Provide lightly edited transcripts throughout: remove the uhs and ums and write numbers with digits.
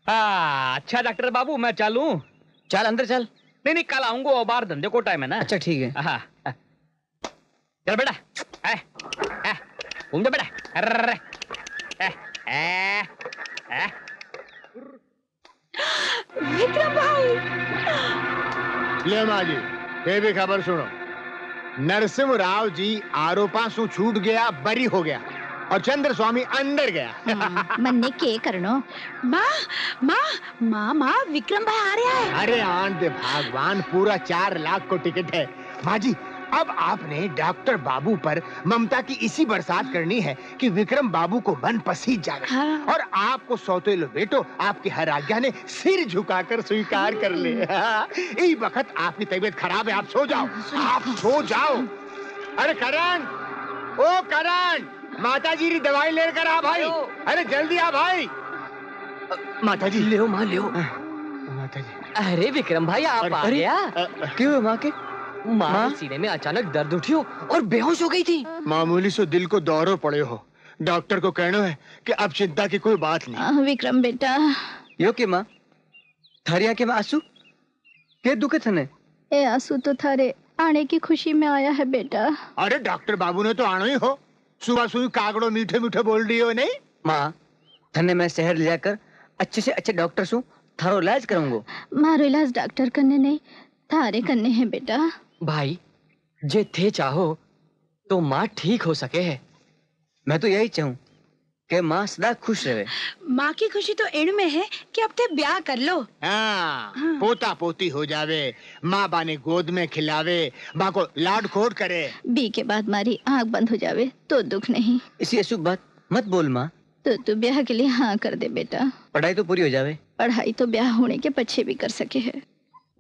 अच्छा डॉक्टर बाबू मैं चलूं? चल अंदर चल। नहीं नहीं कल आऊंगा, बाहर धंधे को टाइम है ना। अच्छा ठीक है। हाँ चल बेटा, घूम जा बेटा। अर्रे, विक्रम भाई। ले माँ जी, ये भी खबर सुनो। नरसिंह राव जी आरोपा से छूट गया, बरी हो गया और चंद्र स्वामी अंदर गया। मन्ने के करनो। माँ माँ माँ माँ विक्रम भाई आ रहा है। अरे आन दे भगवान, पूरा 4 लाख को टिकट है। माँ जी अब आपने डॉक्टर बाबू पर ममता की इसी बरसात करनी है कि विक्रम बाबू को मन पसीज जाए। हाँ। और आपको सौतेलो बेटो आपकी हर आज्ञा ने सिर झुकाकर स्वीकार कर ले। यही वक्त आपकी तबीयत खराब है, आप सो जाओ, आप सो जाओ। अरे करण, ओ करण, माता जी की दवाई लेकर आ भाई। अरे जल्दी आ भाई। माता जी ले माँ ले। माता जी। अरे विक्रम भाई आप आ गया। क्यों माँ के? माँ सीने में अचानक दर्द उठी हो और बेहोश हो गई थी। मामूली से दिल को दौरो पड़े हो। डॉक्टर को कहना है कि अब चिंता की कोई बात नहीं। विक्रम बेटा यो के माँ थारी आंखें में आंसू के दुखे थने? ए आंसू तो थारे आने की खुशी में आया है बेटा। अरे डॉक्टर बाबू ने तो आना ही हो। सुबह सुबह कागड़ो मीठे मीठे बोल रही हो नहीं? माँ थने मैं शहर ले जाकर अच्छे से अच्छे डॉक्टर से थारो इलाज करूंगा। मारो इलाज डॉक्टर करने नहीं थारे करने हैं बेटा। भाई जे थे चाहो तो माँ ठीक हो सके है। मैं तो यही चाहूँ कि माँ सदा खुश रहे। माँ की खुशी तो इण में है कि अब ते ब्याह कर लो। हाँ, पोता पोती हो जावे, माँ बाने गोद में खिलावे, माँ को लाड खोड करे। बी के बाद मारी आँख बंद हो जावे तो दुख नहीं। इसी अशुभ बात मत बोल माँ। तो तू ब्याह के लिए हाँ कर दे बेटा। पढ़ाई तो पूरी हो जावे। पढ़ाई तो ब्याह होने के पीछे भी कर सके है।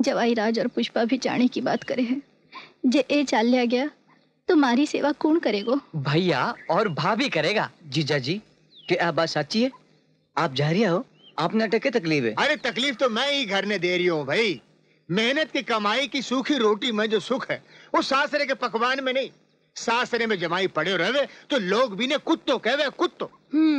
जवाई राज और पुष्पा भी जाने की बात करे है। जे ए चाल लिया गया तुम्हारी सेवा कौन करेगो? भैया और भाभी करेगा। जीजा जी क्या बात सच्ची है? आप जा रही हो? आपने अटक के तकलीफ है? अरे तकलीफ तो मैं ही घर ने दे रही हूँ भाई। मेहनत की कमाई की सूखी रोटी में जो सुख है वो सासरे के पकवान में नहीं। सासरे में जमाई पड़े रहे तो लोग भी ने कुत्तो कहवे कुत्तो।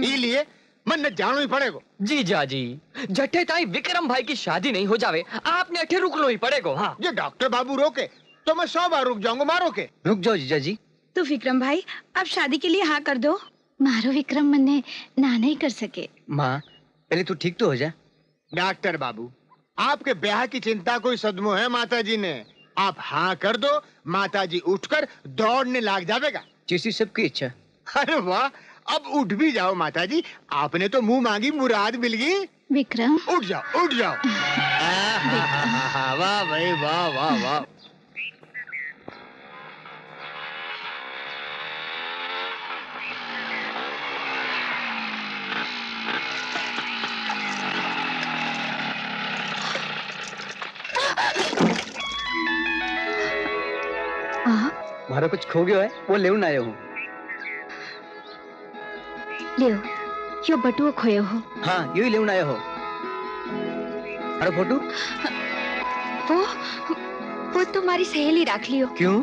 इसलिए मन न जानो ही पड़ेगो। जीजा जी जट्टे ताई विक्रम भाई की शादी नहीं हो जावे आपने अठे रुक लो ही पड़ेगो। हाँ जो डॉक्टर बाबू रोके तो मैं 100 बार रुक जाऊंगा। मारो के रुक जाओ जीजा जी। तो विक्रम भाई अब शादी के लिए हाँ कर दो। मारो विक्रम मन्ने ना नहीं कर सके। माँ पहले तू ठीक तो हो जा। डॉक्टर बाबू आपके ब्याह की चिंता कोई सदमो है माता जी ने। आप हाँ कर दो, माता जी उठकर दौड़ने लाग जावेगा। जैसी सबकी इच्छा। अरे वाह, अब उठ भी जाओ माता जी। आपने तो मुंह मांगी मुराद मिल गई। विक्रम उठ जाओ उठ जाओ। वाह भाई वाह वाह वाह। मारा कुछ खो गया है वो लेने आया हूँ। लियो यो बटुओ खोयो हो। हाँ यू ही लेने आया हो। अरे फोटो वो तुम्हारी सहेली रख लियो। क्यों?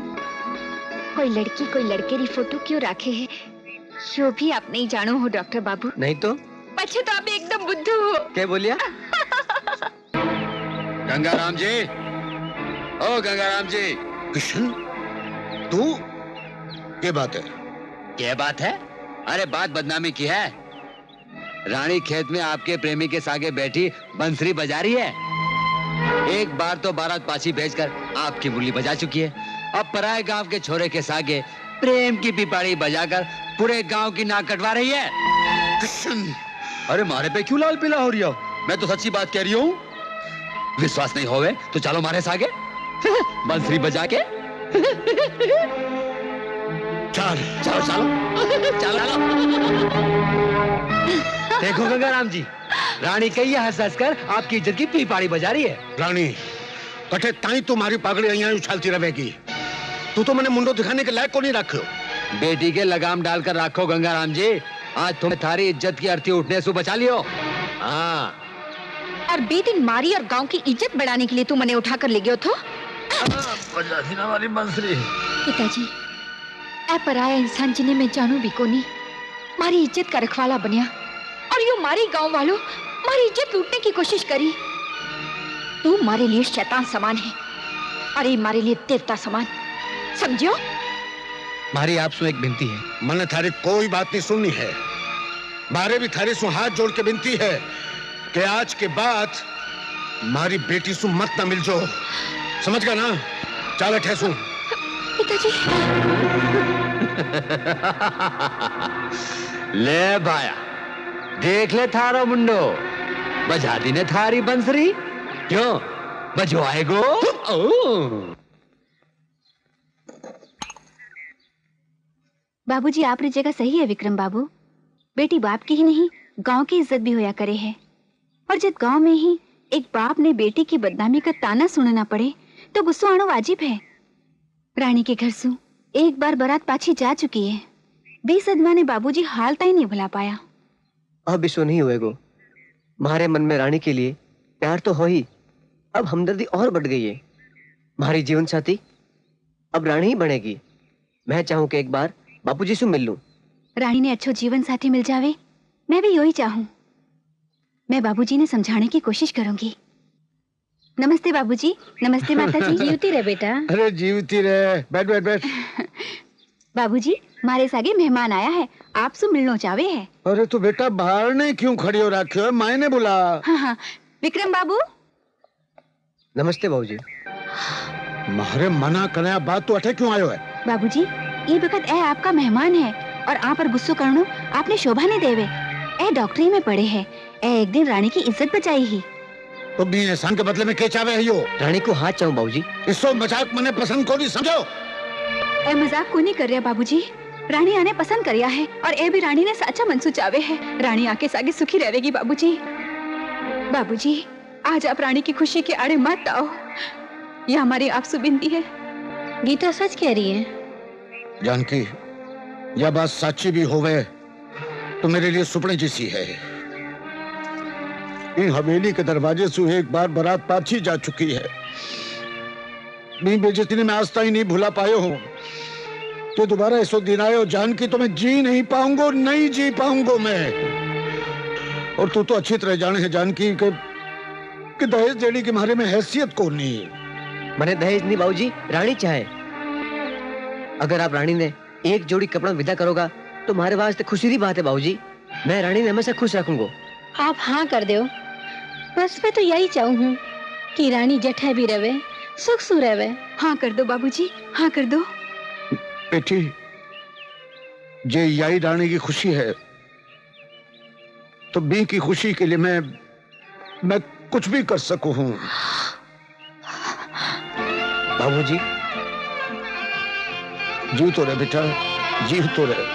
कोई लड़की कोई लड़के री फोटो क्यों रखे है यो भी आप नहीं जानो हो डॉक्टर बाबू। नहीं तो पछे तो आप एकदम बुद्धू हो। क्या बोलिया? गंगाराम जी, ओ गंगाराम जी। कृष्ण तू क्या बात है? क्या बात है? अरे बात बदनामी की है। रानी खेत में आपके प्रेमी के सागे बैठी बंसरी बजा रही है। एक बार तो बारात पाछी भेजकर आपकी मुरली बजा चुकी है। अब पराए गांव के छोरे के सागे प्रेम की पिपाड़ी बजाकर पूरे गांव की नाक कटवा रही है। कृष्ण अरे मारे पे क्यों लाल पीला हो रही हो? मैं तो सच्ची बात कह रही हूँ। विश्वास नहीं होवे तो चलो मारे सागे बंसरी बजा के। चल चलो चलो चलो। देखो गंगाराम जी, रानी कही हंस हंस कर आपकी इज्जत की पीपाड़ी बजा रही है। रानी कटे ताई तुम्हारी पगड़ी यहाँ उछलती रहेगी। तू तो मैंने मुंडो दिखाने के लायक को नहीं रखो। बेटी के लगाम डालकर रखो गंगाराम जी। आज तुम्हें थारी इज्जत की अर्थी उठने से बचा लियो। हाँ और बेदिन मारी और गांव की इज्जत बढ़ाने के लिए तू मने उठा कर ले गयो थो। हमारी बंसरी। पिताजी ए पराया इंसान जिन्हें मैं जानू भी कोनी मारी इज्जत का रखवाला बनिया और यो मारी गांव वालों हमारी इज्जत लूटने की कोशिश करी। तू हमारे लिए शैतान समान है और ये हमारे लिए देवता समान, समझो? मारी आपसे एक विनती है। मैंने थारी कोई बात नहीं सुननी है। मारे भी थारी सु हाथ जोड़ के विनती है कि आज के बाद मारी बेटी सु मत ना मिल जो, समझ गया ना? चल ठहसू। पिताजी। ले भाया, देख ले थारा मुंडो, बजा दी ने थारी बंसरी। क्यों बजवाएगो? बाबूजी, आपकी जगह सही है विक्रम बाबू। बेटी बाप की ही नहीं, गांव की इज्जत भी होया करे है। और जब गांव में ही एक बाप ने बेटी की बदनामी का ताना सुनना पड़े तो गुस्सो आनो वाजिब है। रानी के घर से एक बार बारात पाछी जा चुकी है। 20 अदमा ने बाबूजी हाल तक नहीं भुला पाया। अब विश्व नहीं हुएगो। मारे मन में रानी के लिए प्यार तो हो ही, अब हमदर्दी और बढ़ गई है। हमारी जीवन साथी अब रानी ही बनेगी। मैं चाहूं कि एक बार बापूजी से मिल लूं। रानी ने अच्छो जीवन साथी मिल जावे, मैं भी यही चाहूं। मैं बाबूजी ने समझाने की कोशिश करूंगी। नमस्ते बाबूजी। नमस्ते माताजी। जीवती रहे बेटा। अरे जीवती रहे, बैठ बैठ बैठ। बाबूजी, मारे सागे मेहमान आया है, आपसे मिलना चाहे है। अरे तू बेटा बाहर ने क्यों खड़ी हो रखी हो? मायने बुला। हाँ हाँ, विक्रम बाबू। नमस्ते बाबूजी। मारे मना करने बात तो अठे क्यों आयो है? बाबूजी, ये वक्त ए आपका मेहमान है और आप पर गुस्सो करनो आपने शोभा नहीं देवे। ए डॉक्टरी में पढ़े है, ए एक दिन रानी की इज्जत बचाई ही। तो भी एहसान के बदले में के चावे है यो? रानी को हाथ चाहूं बाबूजी। इसो मजाक मने पसंद को नहीं समझो। ए मजाक को नहीं कर रहा बाबूजी। रानी आने पसंद करिया है और ए भी रानी ने सच्चा मन सुचावे है। रानी आके सागे सुखी रहेगी बाबूजी। बाबूजी, आज आप रानी की खुशी के आड़े मत आओ, यह हमारी आपसे विनती है। गीता सच कह रही है। जानकी, यह बात सच्ची भी होवे तो मेरे लिए सुपने जैसी है। इन हवेली के दरवाजे से एक बार बारात पाछी जा चुकी है। मेरी बेइज्जती मैं आज तक नहीं भुला पायो हूँ। तो दोबारा इस दिन आए हो जानकी, तो मैं जी नहीं पाऊंगा, नहीं जी पाऊंगा मैं। और तू तो अच्छी तरह जाने है जानकी कि दहेज देने के मारे में हैसियत को नहीं। मैंने दहेज नहीं बाबूजी, रानी चाहे। अगर आप रानी ने एक जोड़ी कपड़ा विदा करोगा तो हमारे वास्ते खुशी की बात है बाबूजी। मैं रानी ने हमेशा खुश रखूंगा। आप हाँ कर दो। बस मैं तो यही चाहूँ हूँ कि रानी जठे भी रहे, सुख सु रहे। हाँ कर दो बाबूजी, हाँ कर दो। बेटी, जे यही रानी की खुशी है तो बी की खुशी के लिए मैं कुछ भी कर सकूं हूं। बाबूजी, जी तो रहे बेटा, जी तो रहे।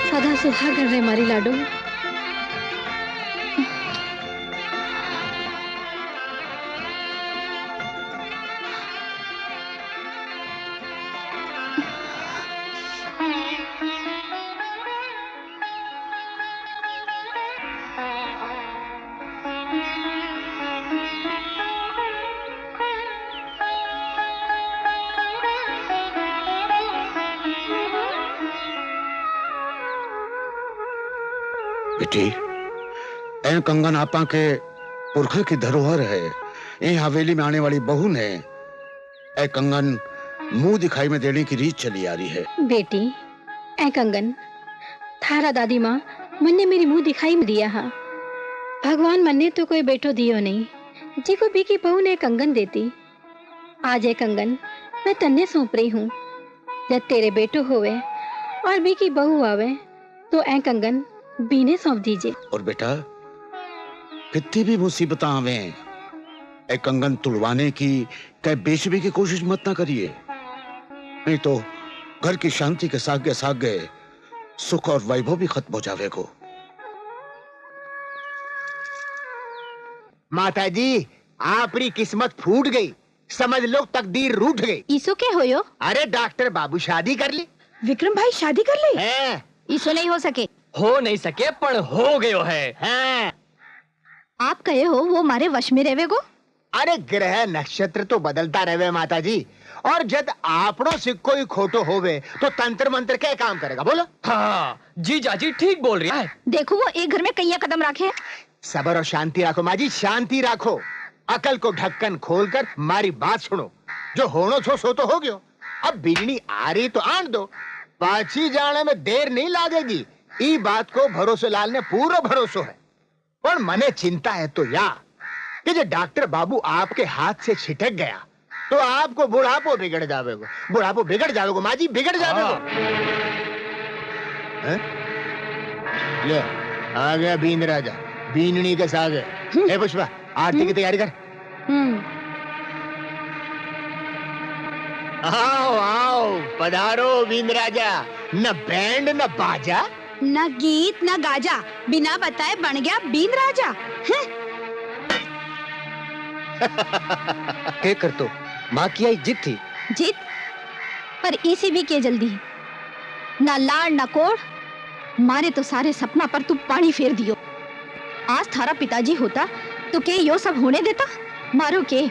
सदा सुहागन रहे मारी लाडो। बेटी, ए कंगन आपा के पुरखे की धरोहर है। ये हवेली में आने वाली बहू ने ए कंगन मुंह दिखाई में देने की रीत चली आ रही है। बेटी, ए कंगन थारा दादी माँ मन ने मेरी मुंह दिखाई में दिया हा। भगवान मन ने तो कोई बेटो दियो नहीं जी को बी की बहू ने कंगन देती। आज ए कंगन मैं तन्ने सौंप रही हूँ। जब तेरे बेटो होवे और बी की बहू आवे तो ए कंगन बीने सौंप दीजिए। और बेटा, कितनी भी मुसीबत आवे ए कंगन तुड़वाने की कहीं बेचने की कोशिश मत ना करिए, नहीं तो घर की शांति के सागे सुख और वैभव भी खत्म हो जावेगो। माता जी, आपरी किस्मत फूट गई, समझ लो तकदीर रूठ गई। ईसो क्या होयो? अरे डॉक्टर बाबू शादी कर ली विक्रम भाई शादी कर ली? है। ईसो नहीं हो सके। हो नहीं सके पण हो गयो है। आप कहे हो वो मारे वश में रहेवे को? अरे ग्रह नक्षत्र तो बदलता रहे माता जी, और जब आपनो से कोई खोटो होवे तो तंत्र मंत्र क्या काम करेगा बोलो? हाँ जीजा जी ठीक बोल रही है। देखो वो एक घर में कईया कदम रखे। सबर और शांति रखो माँ जी, शांति रखो। अकल को ढक्कन खोलकर मारी बात सुनो। जो होनो छो सो तो हो गयो। अब बिजली आ रही तो आन दो, पाछी जाने में देर नहीं लागेगी। ई बात को भरोसे लाल ने पूरा भरोसा है। पर मने चिंता है तो या कि जो डॉक्टर बाबू आपके हाथ से छिटक गया तो आपको बुढ़ापो बिगड़ जावेगो। बुढ़ापो बिगड़ जावेगो माँ जी, बिगड़ जावेगो। हैं? ले आ गया बीन राजा, बीननी के सागे। ए पुष्पा, आरती की तैयारी कर। आओ आओ, पधारो बीन राजा। न बैंड न बाजा, न गीत न गाजा, बिना बताए बन गया बीन राजा। के कर तो माँ की आई जिद थी। जीत पर इसी भी के जल्दी ना लाड़ ना कोड़, मारे तो सारे सपना पर तू पानी फेर दियो। आज थारा पिताजी होता तो के यो सब होने देता? मारो के,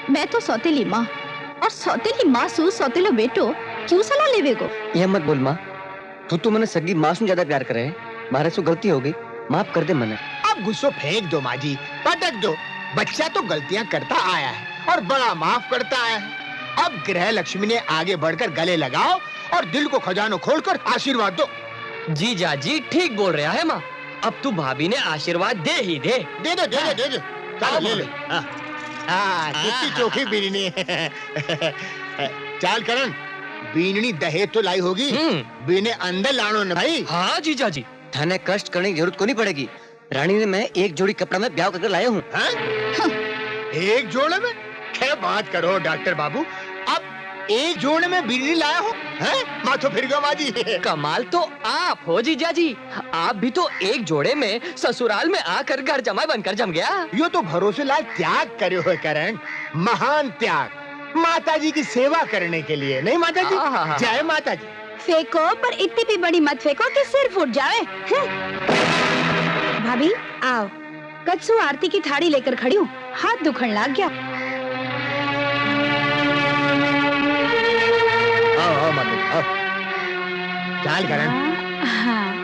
मैं तो सौतेली माँ, और सौतेली माँ सु सौतेलो बेटो क्यों सलाह लेवे को? यह मत बोल माँ, तू तो मैंने सगी माँ से ज्यादा प्यार करे है। मारे से गलती हो गई, माफ कर दे मने। अब गुस्सो फेंक दो माँ जी, पटक दो। बच्चा तो गलतियां करता आया है और बड़ा माफ करता आया है। अब ग्रह लक्ष्मी ने आगे बढ़कर गले लगाओ और दिल को खजानो खोलकर आशीर्वाद दो। जीजा जी ठीक बोल रहा है माँ। अब तू भाभी ने आशीर्वाद दे ही दे। दे दो, दे दो, दे दो। चलो ले ले। कितनी चोखी बीननी है। चाल करण, बीननी दहेज तो लाई होगी, बीने अंदर लानो न भाई। हाँ जीजा जी। थाने कष्ट करने की जरूरत को नहीं पड़ेगी। रानी ने मैं एक जोड़ी कपड़ा में ब्याह करके लाया हूँ। एक जोड़े में? क्या बात करो डॉक्टर बाबू, अब एक जोड़े में बीननी लाया हो? माँ तो फिर गया माँ जी। कमाल तो आप हो जीजा जी। आप भी तो एक जोड़े में ससुराल में आकर घर जमाई बनकर जम गया। यो तो भरोसे लाल त्याग करे हुए करण, महान त्याग माता जी की सेवा करने के लिए। नहीं माता जी? जय माता जी। फेंको पर इतनी भी बड़ी मत फेंको कि सिर फूट जाए। भाभी आओ, कच्छु आरती की थाली लेकर खड़ी हूँ, हाथ दुखन लग गया। आओ आओ माता जी, आओ। चाल करण। हाँ।